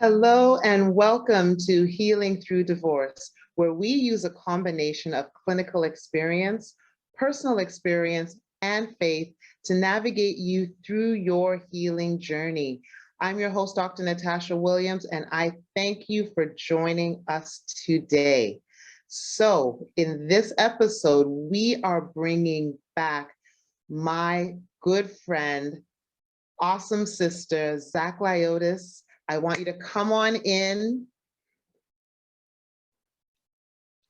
Hello and welcome to Healing Through Divorce, where we use a combination of clinical experience, personal experience, and faith to navigate you through your healing journey. I'm your host, Dr. Natasha Williams, and I thank you for joining us today. So in this episode, we are bringing back my good friend, awesome sister, Zach Liotis. I want you to come on in.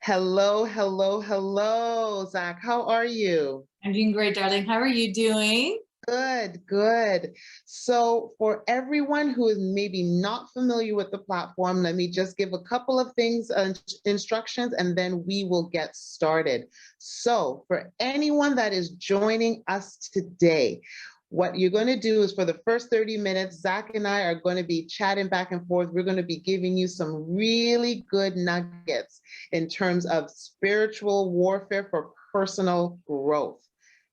Hello, hello, hello, Zach. How are you? I'm doing great, darling. How are you doing? Good, good. So for everyone who is maybe not familiar with the platform, let me just give a couple of things, instructions, and then we will get started. So for anyone that is joining us today, what you're going to do is for the first 30 minutes, Zach and I are going to be chatting back and forth. We're going to be giving you some really good nuggets in terms of spiritual warfare for personal growth.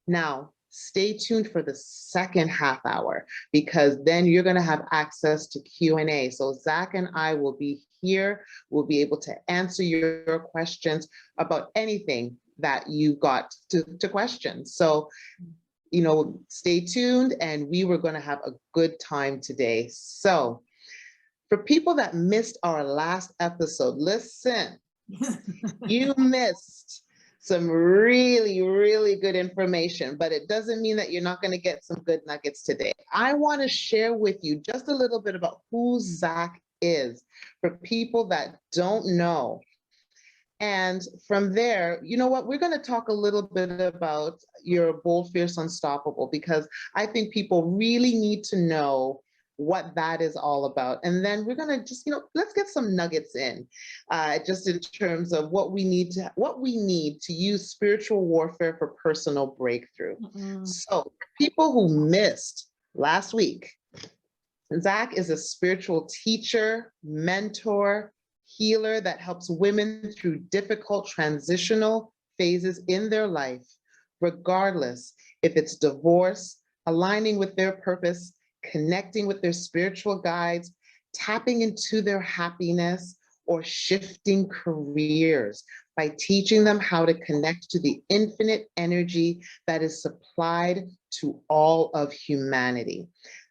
Now, stay tuned for the second half hour, because then you're going to have access to Q&A. So Zach and I will be here. We'll be able to answer your questions about anything that you got to question. So stay tuned, and we were going to have a good time today. So for people that missed our last episode, listen, you missed some really, really good information, but it doesn't mean that you're not going to get some good nuggets today. I want to share with you just a little bit about who Zach is for people that don't know. And from there, you know what, we're going to talk a little bit about your Bold, Fierce, Unstoppable, because I think people really need to know what that is all about. And then we're going to just, let's get some nuggets in, just in terms of what we need to use spiritual warfare for personal breakthrough. So people who missed last week, Zach is a spiritual teacher, mentor, healer that helps women through difficult transitional phases in their life, regardless if it's divorce, aligning with their purpose, connecting with their spiritual guides, tapping into their happiness, or shifting careers by teaching them how to connect to the infinite energy that is supplied to all of humanity.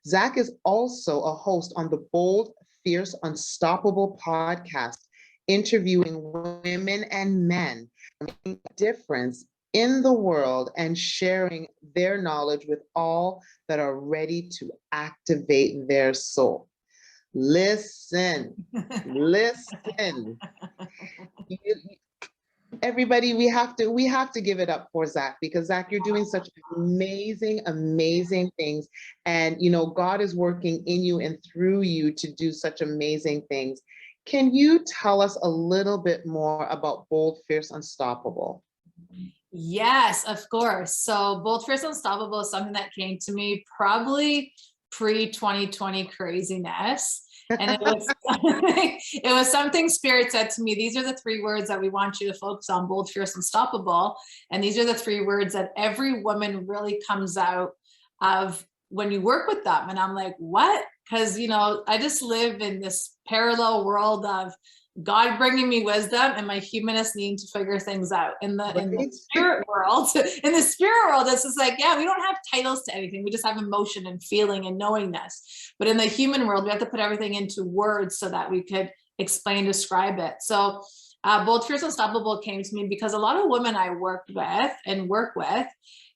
Zach is also a host on the Bold, Fierce, Unstoppable podcast, interviewing women and men, making a difference in the world and sharing their knowledge with all that are ready to activate their soul. Listen, listen. Everybody, we have to give it up for Zach, because Zach, you're doing such amazing, amazing things. And, God is working in you and through you to do such amazing things. Can you tell us a little bit more about Bold, Fierce, Unstoppable? Yes, of course. So Bold, Fierce, Unstoppable is something that came to me probably pre-2020 craziness. And it was something Spirit said to me, these are the 3 words that we want you to focus on: bold, fierce, unstoppable. And these are the 3 words that every woman really comes out of when you work with them. And I'm like, what? Because, I just live in this parallel world of God bringing me wisdom and my humanness needing to figure things out. In the spirit world, it's just like, yeah, we don't have titles to anything. We just have emotion and feeling and knowingness. But in the human world, we have to put everything into words so that we could explain, describe it. So Bold, Fierce, Unstoppable came to me because a lot of women I worked with and work with,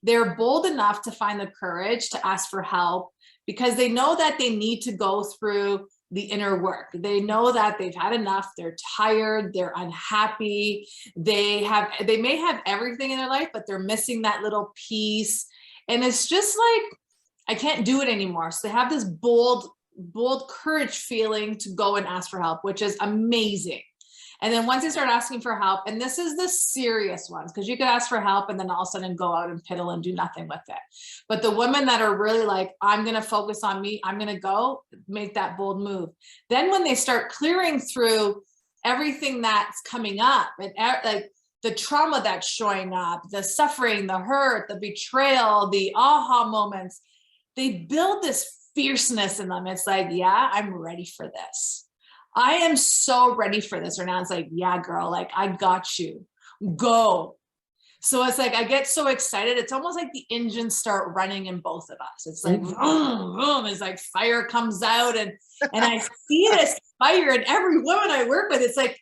they're bold enough to find the courage to ask for help, because they know that they need to go through the inner work. They know that they've had enough, they're tired, they're unhappy, they may have everything in their life, but they're missing that little piece. And it's just like, I can't do it anymore. So they have this bold courage feeling to go and ask for help, which is amazing. And then once they start asking for help, and this is the serious ones, because you could ask for help and then all of a sudden go out and piddle and do nothing with it. But the women that are really like, I'm going to focus on me, I'm going to go make that bold move. Then when they start clearing through everything that's coming up, and like the trauma that's showing up, the suffering, the hurt, the betrayal, the aha moments, they build this fierceness in them. It's like, yeah, I'm ready for this. I am so ready for this. Renan's like, yeah, girl, like I got you, go. So it's like, I get so excited. It's almost like the engines start running in both of us. It's like, vroom, vroom. It's like fire comes out and I see this fire in every woman I work with. It's like,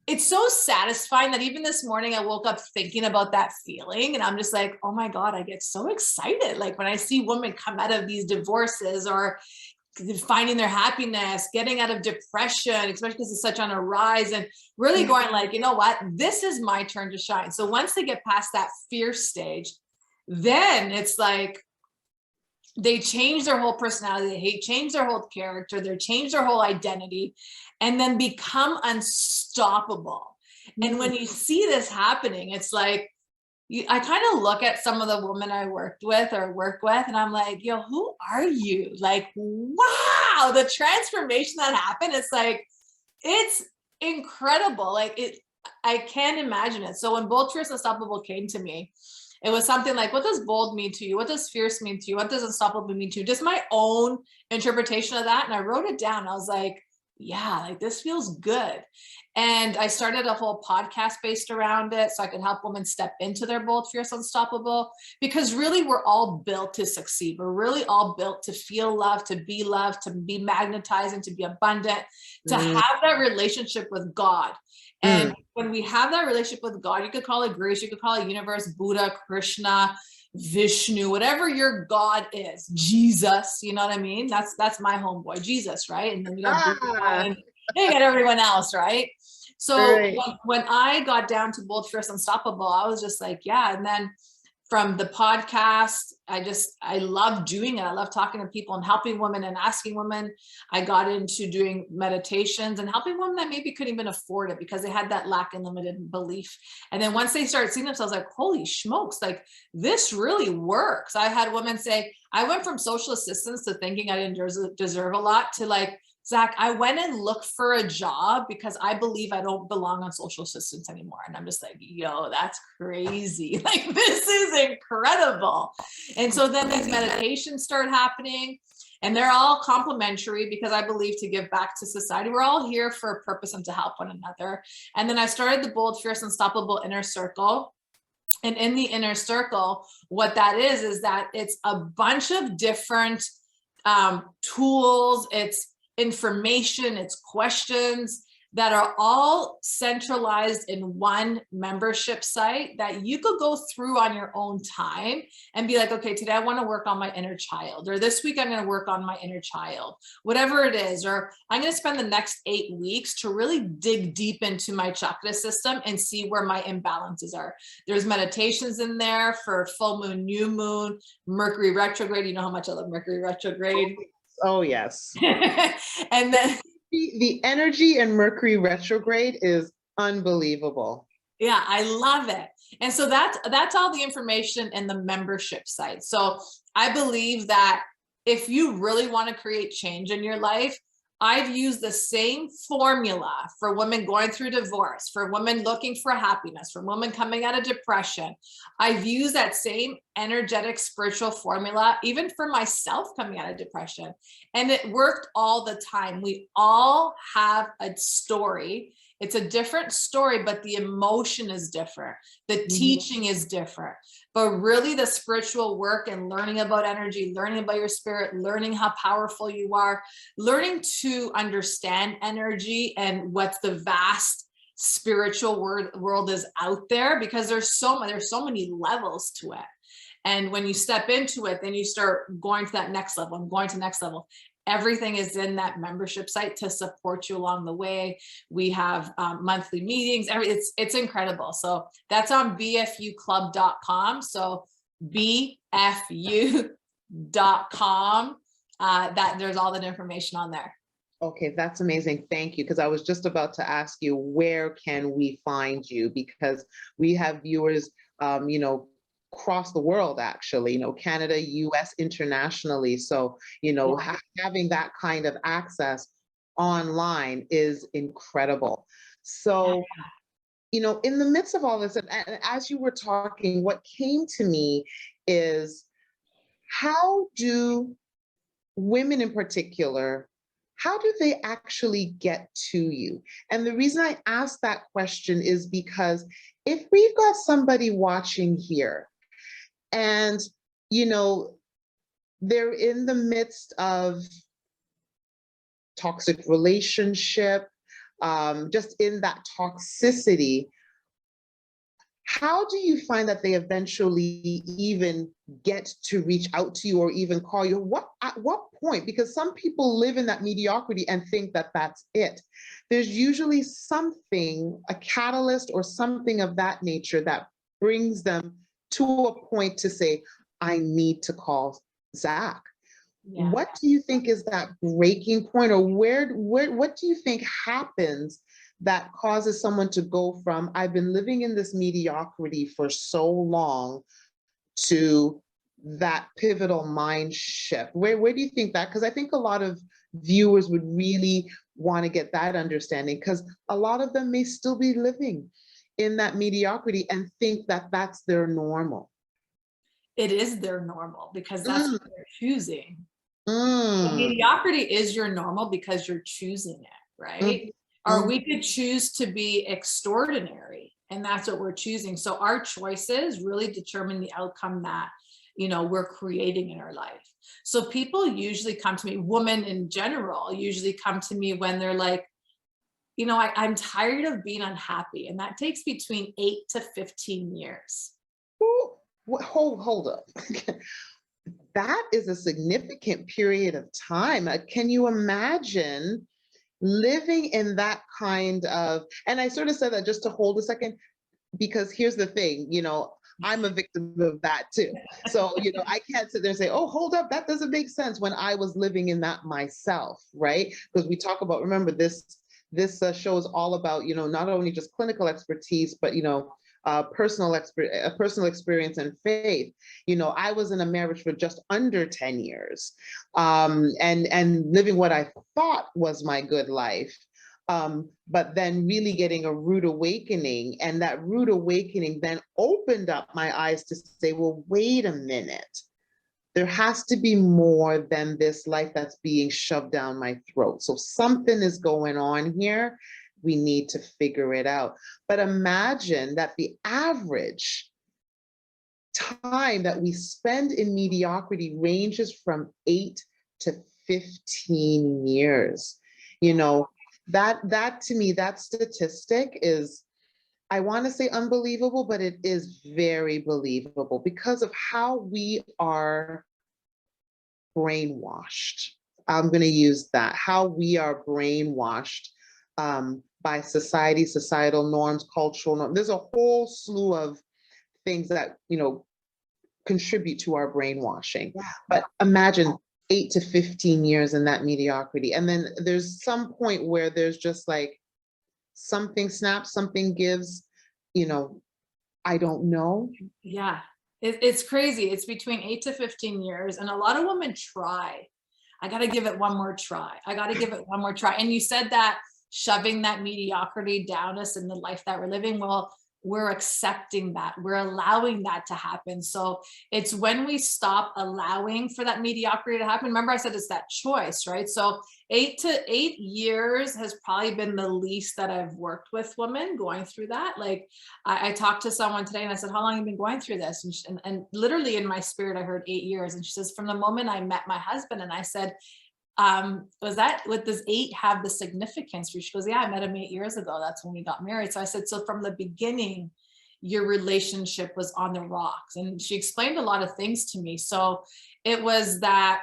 it's so satisfying that even this morning I woke up thinking about that feeling and I'm just like, oh my God, I get so excited. Like when I see women come out of these divorces or finding their happiness, getting out of depression, especially because it's such on a rise, and really going like, you know what, this is my turn to shine. So once they get past that fear stage, then it's like they change their whole personality, they change their whole character, they change their whole identity, and then become unstoppable. And when you see this happening, it's like, I kind of look at some of the women I work with, and I'm like, yo, who are you? Like, wow, the transformation that happened. It's like, it's incredible. Like I can't imagine it. So when Bold, Fierce, Unstoppable came to me, it was something like, what does bold mean to you? What does fierce mean to you? What does unstoppable mean to you? Just my own interpretation of that. And I wrote it down. I was like, yeah, like this feels good. And I started a whole podcast based around it so I could help women step into their bold, fierce, unstoppable, because really we're all built to succeed. We're really all built to feel love, to be magnetizing, to be abundant, to have that relationship with God. And when we have that relationship with God, you could call it grace, you could call it universe, Buddha, Krishna, Vishnu, whatever your God is, Jesus, you know what I mean? That's my homeboy, Jesus, right? And then you got Buddha, and you got everyone else, right? So when I got down to Bold, Fierce, Unstoppable, I was just like, yeah. And then from the podcast, I love doing it. I love talking to people and helping women and asking women. I got into doing meditations and helping women that maybe couldn't even afford it because they had that lack and limited belief. And then once they started seeing themselves like, holy smokes, like this really works. I had women say, I went from social assistance to thinking I didn't deserve a lot to like, Zach, I went and looked for a job because I believe I don't belong on social assistance anymore. And I'm just like, yo, that's crazy. Like, this is incredible. And so then these meditations start happening and they're all complimentary because I believe to give back to society. We're all here for a purpose and to help one another. And then I started the Bold, Fierce, Unstoppable Inner Circle. And in the inner circle, what that is that it's a bunch of different tools, it's information, it's questions that are all centralized in one membership site that you could go through on your own time and be like, okay, today I want to work on my inner child, or this week I'm going to work on my inner child, whatever it is, or I'm going to spend the next 8 weeks to really dig deep into my chakra system and see where my imbalances are. There's meditations in there for full moon, new moon, Mercury retrograde. You know how much I love Mercury retrograde. Oh, yes. And then the energy in Mercury retrograde is unbelievable. Yeah, I love it. And so that's all the information in the membership site. So I believe that if you really want to create change in your life, I've used the same formula for women going through divorce, for women looking for happiness, for women coming out of depression. I've used that same energetic spiritual formula, even for myself coming out of depression. And it worked all the time. We all have a story. It's a different story, but the emotion is different. The teaching is different. But really the spiritual work and learning about energy, learning about your spirit, learning how powerful you are, learning to understand energy and what the vast spiritual world is out there, because there's so many levels to it. And when you step into it, then you start going to that next level and going to the next level. Everything is in that membership site to support you along the way. We have monthly meetings. It's incredible. So that's on bfuclub.com. So bfu.com. That there's all that information on there. Okay, that's amazing. Thank you. Because I was just about to ask you, where can we find you? Because we have viewers, across the world, actually, Canada, US, internationally. So, having that kind of access online is incredible. So, in the midst of all this, and as you were talking, what came to me is, how do women in particular how do they actually get to you? And the reason I ask that question is because if we've got somebody watching here and, you know, they're in the midst of toxic relationship, just in that toxicity, how do you find that they eventually even get to reach out to you or even call you? At what point? Because some people live in that mediocrity and think that that's it. There's usually something, a catalyst or something of that nature that brings them to a point to say, I need to call Zach. Yeah. What do you think is that breaking point, or what do you think happens that causes someone to go from, I've been living in this mediocrity for so long, to that pivotal mind shift? Where do you think that? Because I think a lot of viewers would really want to get that understanding, because a lot of them may still be living in that mediocrity and think that that's their normal. It is their normal because that's Mm, what they're choosing. So mm, mediocrity is your normal because you're choosing it, mm, right? Or mm. we could choose to be extraordinary, and that's what we're choosing. So our choices really determine the outcome that, you know, we're creating in our life. So people usually come to me, women in general usually come to me when they're like, you know, I'm tired of being unhappy. And that takes between 8 to 15 years. Ooh, hold up. That is a significant period of time. Can you imagine living in that kind of, and I sort of said that just to hold a second, because here's the thing, you know, I'm a victim of that too. So, you know, I can't sit there and say, oh, hold up, that doesn't make sense, when I was living in that myself, right? Because we talk about, remember, this show is all about, you know, not only just clinical expertise, but, you know, personal experience and faith. You know, I was in a marriage for just under 10 years, and living what I thought was my good life. But then really getting a rude awakening, and that rude awakening then opened up my eyes to say, well, wait a minute. There has to be more than this life that's being shoved down my throat. So something is going on here. We need to figure it out. But imagine that the average time that we spend in mediocrity ranges from 8 to 15 years. You know, that to me, that statistic is, I want to say unbelievable, but it is very believable because of how we are brainwashed. I'm going to use that, how we are brainwashed by society, societal norms, cultural norms. There's a whole slew of things that, you know, contribute to our brainwashing. Yeah. But imagine 8 to 15 years in that mediocrity. And then there's some point where there's just like something snaps, something gives, you know, I don't know. Yeah, it's crazy. It's between 8 to 15 years. And a lot of women try. I got to give it one more try. I got to give it one more try. And you said that shoving that mediocrity down us in the life that we're living. Well, we're accepting that, we're allowing that to happen. So it's when we stop allowing for that mediocrity to happen. Remember, I said it's that choice, right? So 8 years has probably been the least that I've worked with women going through that. Like I talked to someone today and I said, how long have you been going through this? And literally in my spirit, I heard 8 years. And she says, from the moment I met my husband. And I said, was that, what does 8 have the significance for you? She goes, yeah, I met him 8 years ago. That's when we got married. So I said, so from the beginning, your relationship was on the rocks. And she explained a lot of things to me. So it was that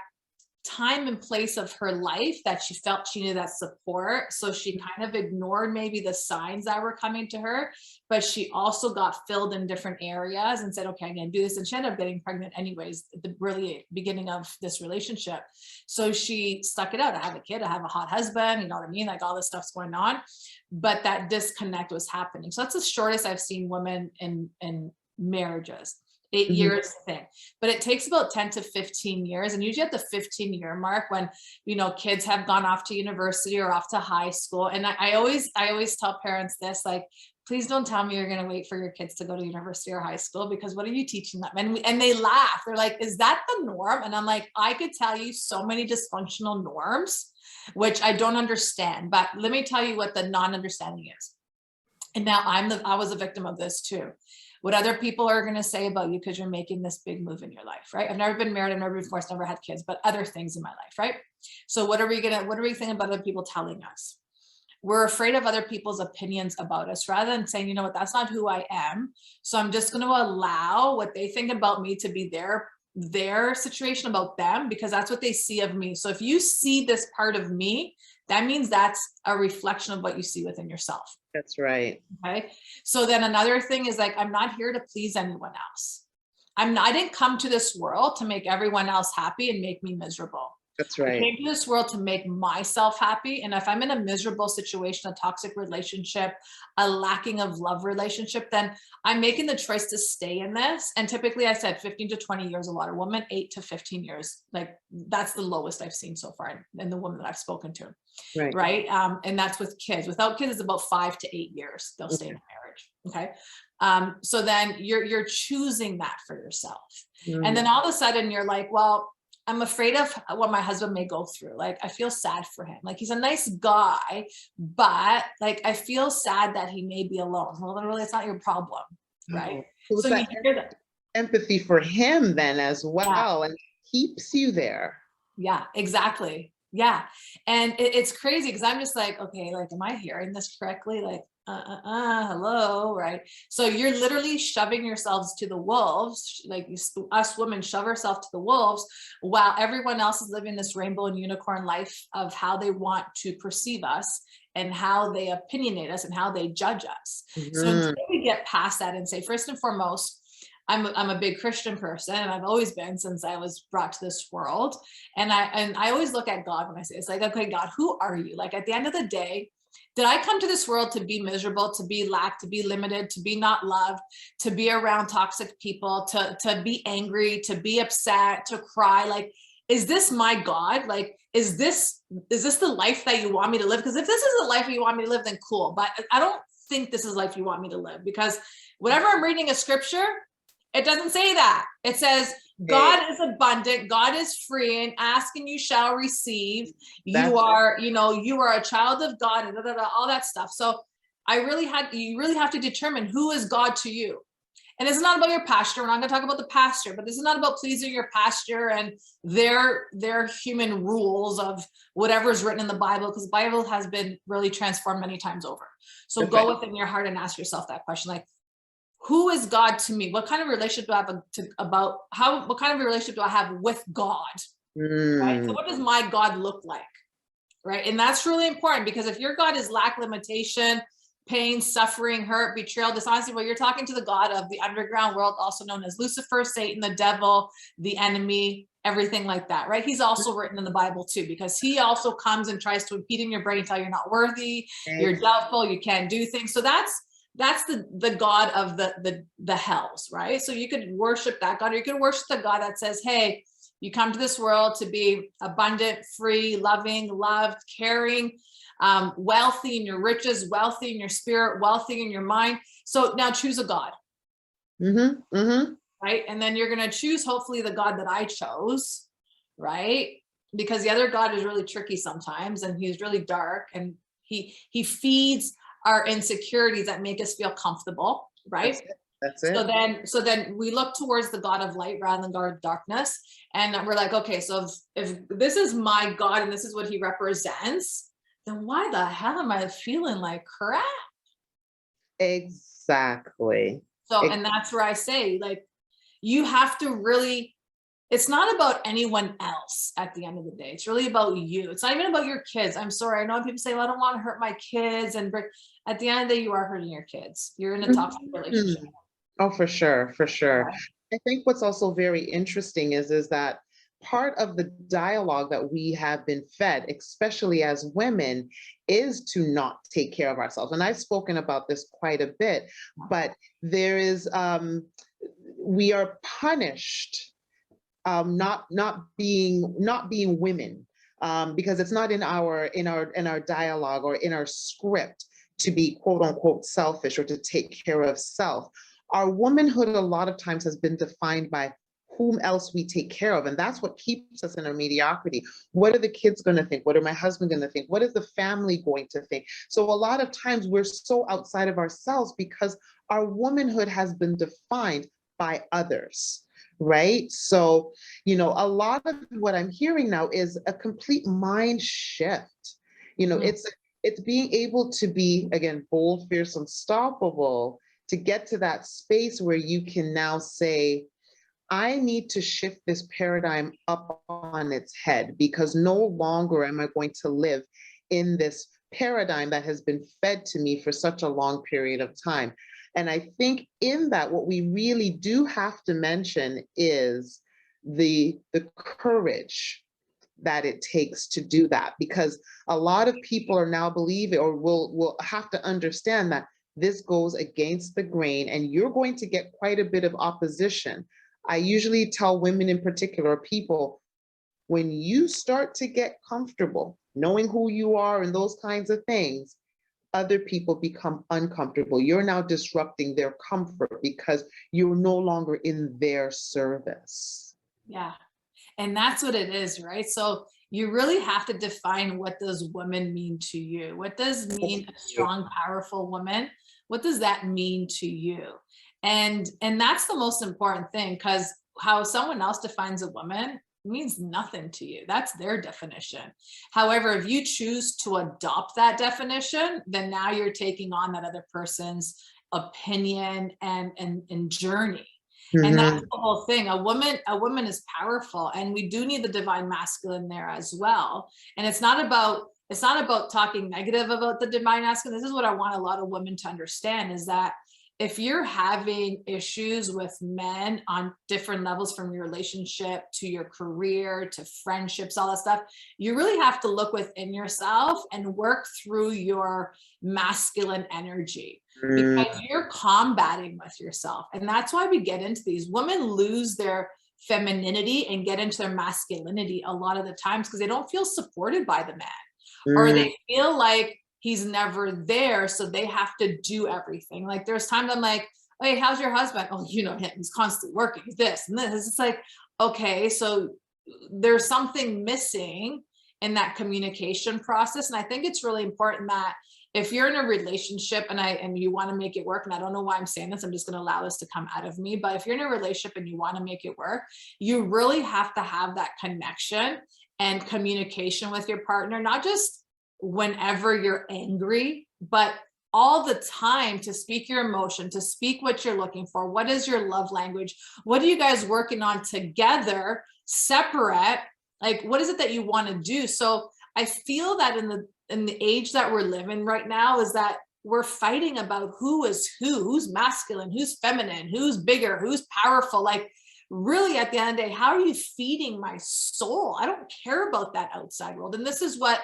time and place of her life that she felt she needed that support. So she kind of ignored maybe the signs that were coming to her, but she also got filled in different areas and said, okay, I'm going to do this. And she ended up getting pregnant anyways, at the really beginning of this relationship. So she stuck it out. I have a kid, I have a hot husband, you know what I mean? Like all this stuff's going on, but that disconnect was happening. So that's the shortest I've seen women in marriages. 8 years thing, but it takes about 10 to 15 years. And usually at the 15-year mark, when, you know, kids have gone off to university or off to high school. And I always tell parents this, like, please don't tell me you're going to wait for your kids to go to university or high school, because what are you teaching them? And they laugh. They're like, is that the norm? And I'm like, I could tell you so many dysfunctional norms, which I don't understand. But let me tell you what the non-understanding is. And now I was a victim of this too. What other people are going to say about you because you're making this big move in your life, right? I've never been married, I've never been divorced, never had kids, but other things in my life, right? So what are we thinking about other people telling us? We're afraid of other people's opinions about us, rather than saying, you know what, that's not who I am. So I'm just going to allow what they think about me to be their situation about them, because that's what they see of me. So if you see this part of me, that means that's a reflection of what you see within yourself. That's right. Okay. So then another thing is like, I'm not here to please anyone else. I didn't come to this world to make everyone else happy and make me miserable. That's I right. came to this world to make myself happy. And if I'm in a miserable situation, a toxic relationship, a lacking of love relationship, then I'm making the choice to stay in this. And typically I said 15 to 20 years, a lot of women, 8 to 15 years. Like that's the lowest I've seen so far in the women that I've spoken to. Right. Right. And that's with kids. Without kids, it's about 5 to 8 years they'll stay in a marriage. Okay. So then you're choosing that for yourself. And then all of a sudden you're like, well, I'm afraid of what my husband may go through. Like, I feel sad for him. Like, he's a nice guy, but like, I feel sad that he may be alone. Well, then really, it's not your problem, right? Oh, So you hear that. Empathy for him then as well, Yeah. and keeps you there. Yeah, exactly. Yeah. And it's crazy because I'm just like, okay, like, am I hearing this correctly? Like, hello, right? So you're literally shoving yourselves to the wolves, like us women shove ourselves to the wolves, while everyone else is living this rainbow and unicorn life of how they want to perceive us and how they opinionate us and how they judge us. So until we get past that and say, first and foremost, I'm a big Christian person, and I've always been since I was brought to this world. And I always look at God when I say, it's like, okay, God, who are you? Like, at the end of the day, did I come to this world to be miserable, to be lacked, to be limited, to be not loved, to be around toxic people, to be angry, to be upset, to cry? Like, is this my God? Like, is this the life that you want me to live? Because if this is the life you want me to live, then cool. But I don't think this is the life you want me to live, because whenever I'm reading a scripture, it doesn't say that. It says, God is abundant, God is free, and ask and you shall receive. You are a child of God, and all that stuff. So you really have to determine who is God to you. And it's not about your pastor. We're not going to talk about the pastor, but this is not about pleasing your pastor and their human rules of whatever is written in the Bible, because the Bible has been really transformed many times over. So go within your heart and ask yourself that question, like, who is God to me? What kind of relationship do I have what kind of a relationship do I have with God? Right? So what does my God look like? Right? And that's really important, because if your God is lack, limitation, pain, suffering, hurt, betrayal, dishonesty, well, you're talking to the God of the underground world, also known as Lucifer, Satan, the devil, the enemy, everything like that, right? He's also written in the Bible too, because he also comes and tries to impede in your brain, tell you you're not worthy, you're doubtful, you can't do things. So that's the God of the hells, right? So you could worship that God, or you could worship the God that says, hey, you come to this world to be abundant, free, loving, loved, caring, wealthy in your riches, wealthy in your spirit, wealthy in your mind. So now choose a God. Right? And then you're going to choose, hopefully, the God that I chose, right? Because the other God is really tricky sometimes, and he's really dark, and he feeds our insecurities that make us feel comfortable, right? That's it. So then we look towards the God of light rather than God of darkness. And we're like, okay, so if this is my God and this is what he represents, then why the hell am I feeling like crap? Exactly. So, and that's where I say, like, you have to really, it's not about anyone else at the end of the day. It's really about you. It's not even about your kids. I'm sorry. I know people say, well, I don't want to hurt my kids. And at the end of the day, you are hurting your kids. You're in a toxic relationship. Oh, for sure. For sure. Right. I think what's also very interesting is that part of the dialogue that we have been fed, especially as women, is to not take care of ourselves. And I've spoken about this quite a bit, but there is, we are punished not being women, because it's not in our dialogue or in our script to be quote unquote selfish or to take care of self. Our womanhood a lot of times has been defined by whom else we take care of. And that's what keeps us in our mediocrity. What are the kids going to think? What are my husband going to think? What is the family going to think? So a lot of times we're so outside of ourselves because our womanhood has been defined by others, right? So, a lot of what I'm hearing now is a complete mind shift. It's being able to be, again, bold, fierce, unstoppable, to get to that space where you can now say, I need to shift this paradigm up on its head, because no longer am I going to live in this paradigm that has been fed to me for such a long period of time. And I think in that, what we really do have to mention is the courage that it takes to do that, because a lot of people are now believing, or will have to understand that this goes against the grain and you're going to get quite a bit of opposition. I usually tell women in particular, people, when you start to get comfortable knowing who you are and those kinds of things, other people become uncomfortable. You're now disrupting their comfort because you're no longer in their service. Yeah. And that's what it is, right? So you really have to define, what does woman mean to you? What does mean a strong, powerful woman? What does that mean to you? And that's the most important thing, because how someone else defines a woman means nothing to you. That's their definition. However, if you choose to adopt that definition, then now you're taking on that other person's opinion and journey. And that's the whole thing. A woman is powerful, and we do need the divine masculine there as well. And it's not about talking negative about the divine masculine. This is what I want a lot of women to understand, is that if you're having issues with men on different levels, from your relationship to your career to friendships, all that stuff, you really have to look within yourself and work through your masculine energy, because you're combating with yourself. And that's why we get into these. Women lose their femininity and get into their masculinity a lot of the times because they don't feel supported by the man, or they feel like he's never there, so they have to do everything. Like there's times I'm like, hey, how's your husband? Oh, him, he's constantly working, this and this. It's like, okay, so there's something missing in that communication process. And I think it's really important that if you're in a relationship and you want to make it work, and I don't know why I'm saying this, I'm just going to allow this to come out of me, but if you're in a relationship and you want to make it work, you really have to have that connection and communication with your partner, not just whenever you're angry, but all the time, to speak your emotion, to speak what you're looking for. What is your love language? What are you guys working on together, separate? Like, what is it that you want to do? So I feel that in the age that we're living right now, is that we're fighting about who is who's masculine, who's feminine, who's bigger, who's powerful. Like, really, at the end of the day, how are you feeding my soul? I don't care about that outside world. And this is what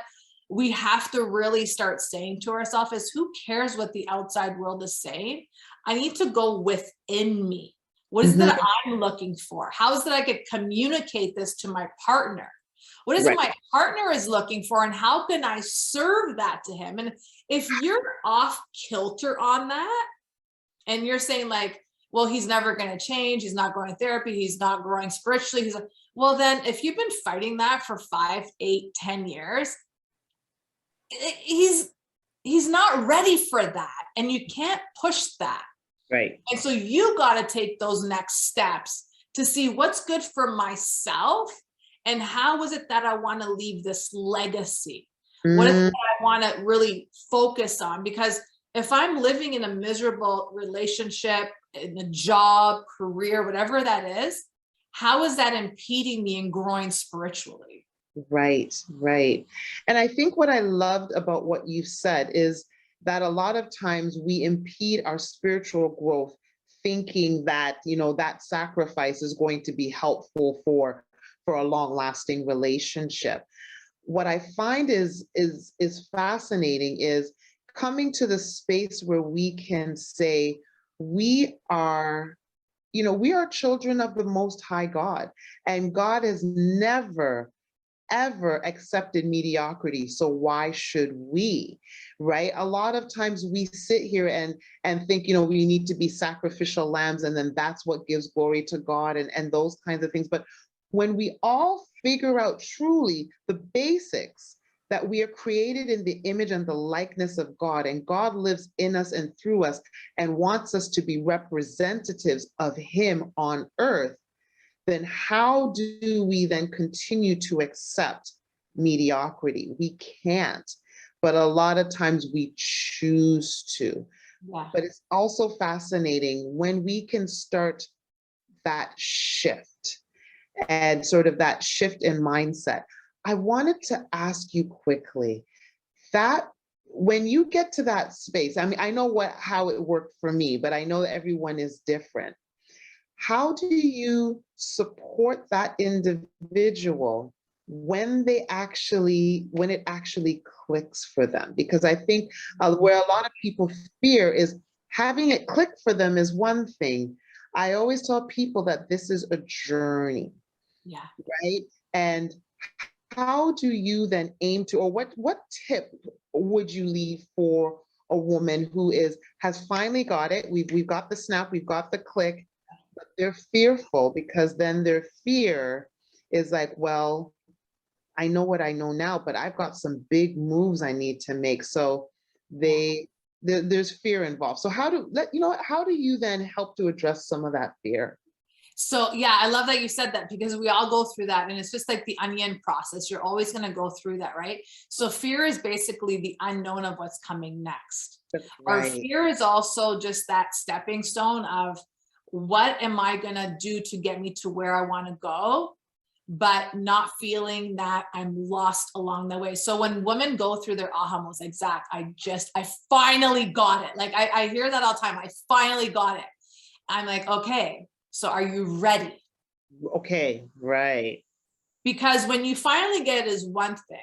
we have to really start saying to ourselves, is who cares what the outside world is saying? I need to go within me. What is it that I'm looking for? How is it I could communicate this to my partner? What is it my partner is looking for, and how can I serve that to him? And if you're off kilter on that, and you're saying like, well, he's never going to change, he's not going to therapy, he's not growing spiritually, well, then if you've been fighting that for 5, 8, 10 years, he's not ready for that, and you can't push that. Right. And so you got to take those next steps to see what's good for myself, and how is it that I want to leave this legacy? What is it that I want to really focus on? Because if I'm living in a miserable relationship, in a job, career, whatever that is, how is that impeding me in growing spiritually? Right. And I think what I loved about what you said is that a lot of times we impede our spiritual growth, thinking that, that sacrifice is going to be helpful for a long-lasting relationship. What I find is fascinating is coming to the space where we can say, we are children of the Most High God, and God has never ever accepted mediocrity, so why should we? Right? A lot of times we sit here and think, we need to be sacrificial lambs, and then that's what gives glory to God, and those kinds of things. But when we all figure out truly the basics, that we are created in the image and the likeness of God, and God lives in us and through us and wants us to be representatives of Him on earth, then how do we then continue to accept mediocrity? We can't. But a lot of times we choose to. Yeah. But it's also fascinating when we can start that shift and sort of that shift in mindset. I wanted to ask you quickly that when you get to that space, I mean, I know how it worked for me, but I know that everyone is different. How do you support that individual when it actually clicks for them? Because I think where a lot of people fear is having it click for them is one thing. I always tell people that this is a journey. Yeah. Right? And how do you then aim to, or what tip would you leave for a woman who has finally got it? We've got the snap, we've got the click, but they're fearful, because then their fear is like, well, I know what I know now, but I've got some big moves I need to make. So there's fear involved. So how do you then help to address some of that fear? So yeah, I love that you said that, because we all go through that, and it's just like the onion process. You're always going to go through that, right? So fear is basically the unknown of what's coming next. That's Our right. fear is also just that stepping stone of, what am I going to do to get me to where I want to go, but not feeling that I'm lost along the way. So when women go through their aha moments, like, Zach, I finally got it. Like I hear that all the time. I finally got it. I'm like, okay, so are you ready? Okay, right. Because when you finally get it is one thing,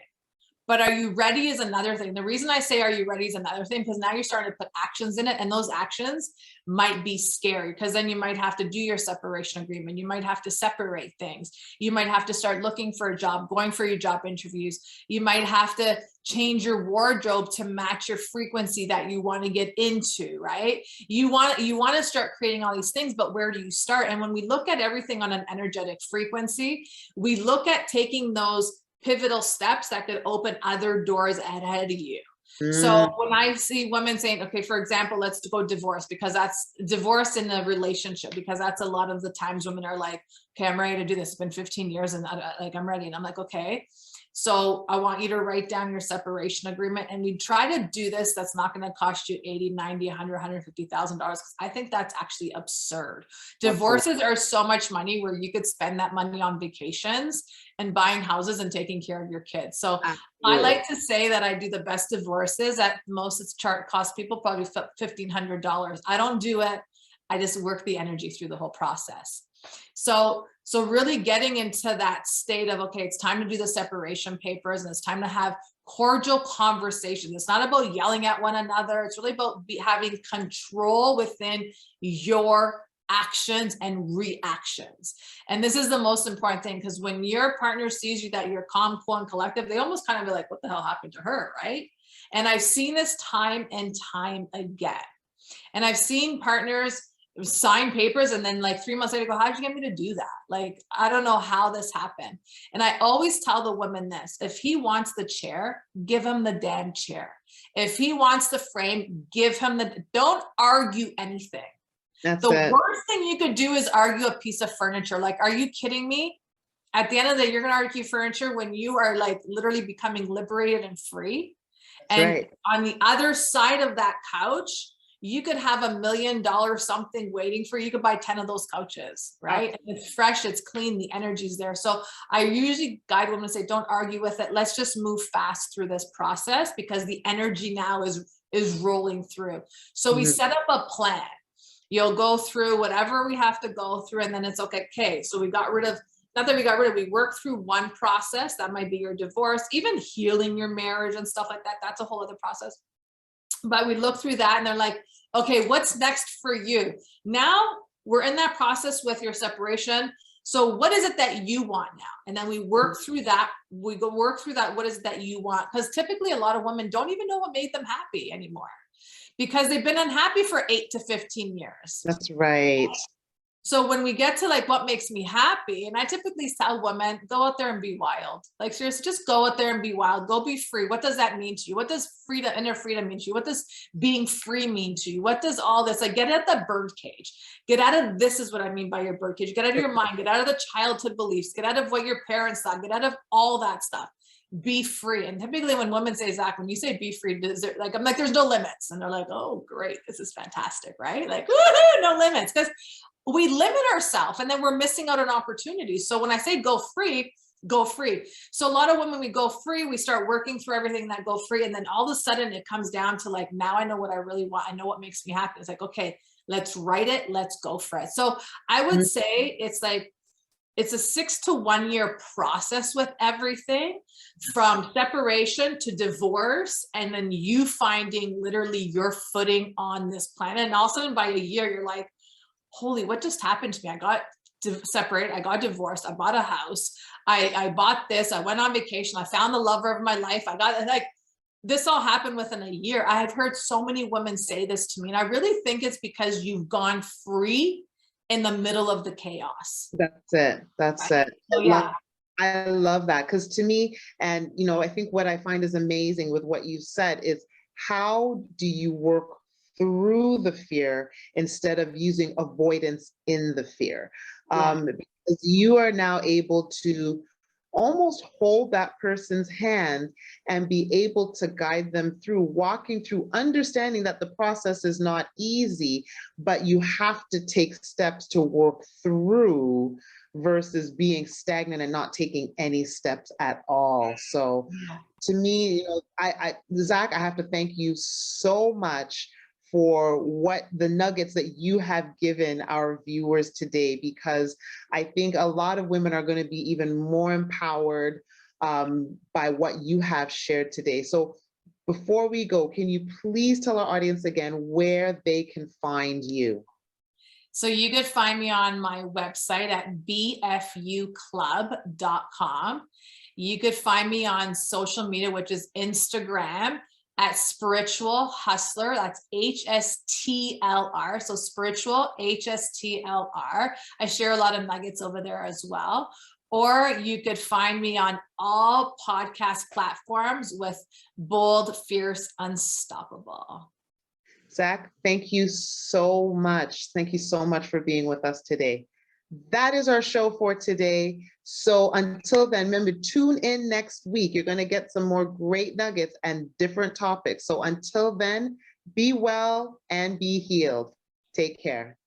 but are you ready is another thing. The reason I say are you ready is another thing, because now you're starting to put actions in it, and those actions might be scary, because then you might have to do your separation agreement. You might have to separate things. You might have to start looking for a job, going for your job interviews. You might have to change your wardrobe to match your frequency that you want to get into, right? You want to start creating all these things, but where do you start? And when we look at everything on an energetic frequency, we look at taking those pivotal steps that could open other doors ahead of you. So when I see women saying, okay, for example, let's go divorce, because that's divorce in a relationship, because that's a lot of the times women are like, okay, I'm ready to do this. It's been 15 years and I'm ready. And I'm like, okay, so I want you to write down your separation agreement, and we try to do this. That's not going to cost you 80, 90, 100, $150,000, because I think that's actually absurd. Divorces are so much money where you could spend that money on vacations and buying houses and taking care of your kids. So I like to say that I do the best divorces. At most, it's cost people probably $1,500. I don't do it. I just work the energy through the whole process. So really getting into that state of, okay, it's time to do the separation papers, and it's time to have cordial conversations. It's not about yelling at one another. It's really about having control within your actions and reactions. And this is the most important thing, because when your partner sees you that you're calm, cool, and collective, they almost kind of be like, what the hell happened to her, right? And I've seen this time and time again. And I've seen partners sign papers and then like 3 months later go, how'd you get me to do that? Like, I don't know how this happened. And I always tell the woman this: if he wants the chair, give him the damn chair. If he wants the frame, give him don't argue anything. The worst thing you could do is argue a piece of furniture. Like, are you kidding me? At the end of the day, you're going to argue furniture when you are like literally becoming liberated and free. And on the other side of that couch, you could have $1 million something waiting for you. You could buy 10 of those couches, right? And it's fresh, it's clean, the energy's there. So I usually guide women to say, don't argue with it. Let's just move fast through this process, because the energy now is rolling through. So we set up a plan. You'll go through whatever we have to go through, and then it's okay. So we got rid of, not that we got rid of, we worked through one process. That might be your divorce, even healing your marriage and stuff like that. That's a whole other process. But we look through that, and they're like, okay, what's next for you? Now we're in that process with your separation. So what is it that you want now? And then we work through that. We go work through that. What is it that you want? Because typically a lot of women don't even know what made them happy anymore because they've been unhappy for 8 to 15 years. That's right. So when we get to like what makes me happy, and I typically tell women, go out there and be wild. Like seriously, just go out there and be wild. Go be free. What does that mean to you? What does freedom, inner freedom mean to you? What does being free mean to you? What does all this, like get out of the bird cage. Get out of, this is what I mean by your bird cage. Get out of your mind. Get out of the childhood beliefs. Get out of what your parents thought. Get out of all that stuff. Be free. And typically when women say, Zach, when you say be free, like, I'm like, there's no limits. And they're like, oh, great. This is fantastic, right? Like, woohoo, no limits. Because we limit ourselves and then we're missing out on opportunities. So when I say go free, go free. So a lot of women, we go free, we start working through everything that go free. And then all of a sudden it comes down to like, now I know what I really want. I know what makes me happy. It's like, okay, let's write it. Let's go for it. So I would say it's like, it's a 6 to 1 year process with everything from separation to divorce. And then you finding literally your footing on this planet. And all of a sudden by a year, you're like, holy, what just happened to me? I got separated. I got divorced. I bought a house. I bought this. I went on vacation. I found the lover of my life. I got like, this all happened within a year. I have heard so many women say this to me. And I really think it's because you've gone free in the middle of the chaos. That's it. That's it. So, yeah. I love that. Because to me, and you know, I think what I find is amazing with what you said is how do you work through the fear instead of using avoidance in the fear? Because you are now able to almost hold that person's hand and be able to guide them through, walking through, understanding that the process is not easy, but you have to take steps to work through versus being stagnant and not taking any steps at all. So to me, you know, Zach, I have to thank you so much for what the nuggets that you have given our viewers today, because I think a lot of women are going to be even more empowered by what you have shared today. So before we go, can you please tell our audience again where they can find you? So you could find me on my website at bfuclub.com. You could find me on social media, which is Instagram, at Spiritual Hustler. That's HSTLR. So Spiritual HSTLR. I share a lot of nuggets over there as well. Or you could find me on all podcast platforms with Bold, Fierce, Unstoppable. Zach, thank you so much. Thank you so much for being with us today. That is our show for today. So until then, remember, tune in next week. You're going to get some more great nuggets and different topics. So until then, be well and be healed. Take care.